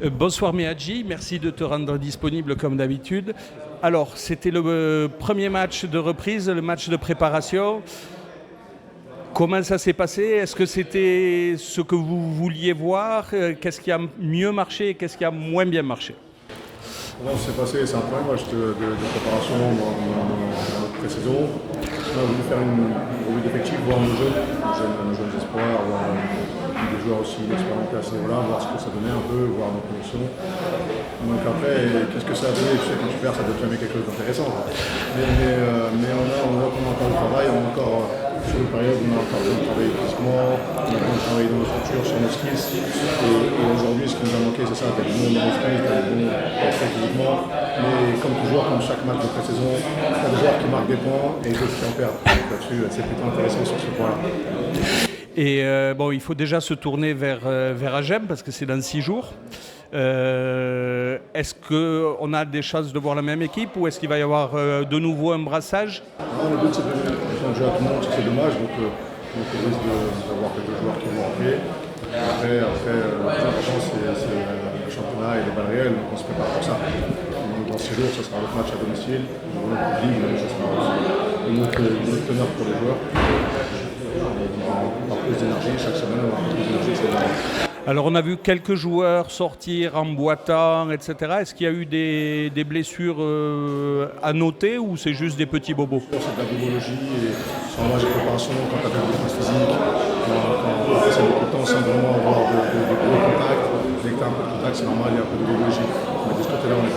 Bonsoir Meadji, merci de te rendre disponible comme d'habitude. Alors, c'était le premier match de reprise, le match de préparation. Comment ça s'est passé? Est-ce que c'était ce que vous vouliez voir? Qu'est-ce qui a mieux marché et qu'est-ce qui a moins bien marché? Non, c'est passé, c'est un premier match de préparation dans notre pré-saison. On a voulu faire une revue d'effectifs, voir nos jeunes espoirs, voir des joueurs aussi expérimentés à ce niveau-là, voir ce que ça donnait un peu, voir nos conditions. Donc après, qu'est-ce que ça a donné? Tu sais, quand tu perds, ça donne jamais quelque chose d'intéressant. Mais on voit qu'on a encore du travail, on a encore sur une période où on a encore besoin de travailler physiquement, on a besoin de travailler dans nos structures, sur nos skills. Et aujourd'hui, ce qui nous a manqué, c'est ça, d'être bon dans nos skills, d'être bon physiquement. Mais comme toujours, comme chaque match de pré-saison, il y a des joueurs qui marquent des points et d'autres qui en perdent. Donc là-dessus, c'est plutôt intéressant sur ce point-là. Et bon, il faut déjà se tourner vers Agem parce que c'est dans 6 jours. Est-ce qu'on a des chances de voir la même équipe ou est-ce qu'il va y avoir de nouveau un brassage? Non, le but c'est de jouer à tout le monde, c'est dommage, donc on risque d'avoir quelques joueurs qui vont rentrer. Après, le plus important c'est le championnat et les balles réelles, donc on se prépare pour ça. Donc, dans 6 jours, ce sera notre match à domicile, dans notre ligue, ce sera une autre teneur pour les joueurs. On aura plus d'énergie chaque semaine, on aura plus d'énergie. Alors on a vu quelques joueurs sortir en boitant, etc. Est-ce qu'il y a eu des blessures à noter ou c'est juste des petits bobos? C'est de la bobologie et sur un match de préparation, quand tu as des défenses physiques, quand on passe beaucoup de temps sans vraiment avoir de gros contacts, dès que tu as un peu de contact, c'est normal, il y a un peu de bobologie. Mais de ce côté-là, on est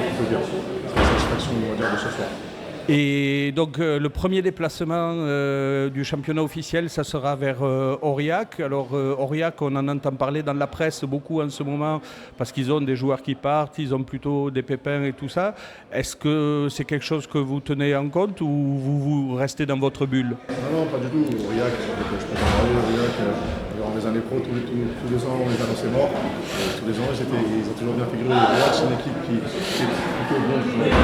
plutôt bien. C'est la satisfaction, on va dire, de ce soir. Et donc le premier déplacement du championnat officiel, ça sera vers Aurillac. Alors Aurillac, on en entend parler dans la presse beaucoup en ce moment parce qu'ils ont des joueurs qui partent, ils ont plutôt des pépins et tout ça. Est-ce que c'est quelque chose que vous tenez en compte ou vous restez dans votre bulle? Non, pas du tout. Aurillac, je peux en parler. Aurillac, durant des années pro, tous les ans, on les annonçait morts. Tous les ans, ils ont toujours bien figuré. Aurillac, c'est une équipe qui est plutôt bonne, qui a un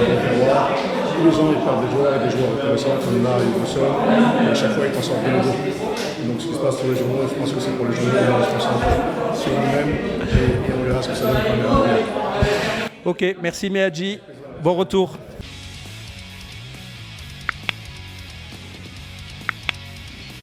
bon terroir. Tous les ans, ils perdent des joueurs intéressants, comme là, ils le sont. Et à chaque fois, ils t'en sortent de nouveau. Donc, ce qui se passe sur les journaux, je pense que c'est pour les journaux, on se concentre sur nous-mêmes et on verra ce que ça donne quand même. Ok, merci Meadji. Bon retour.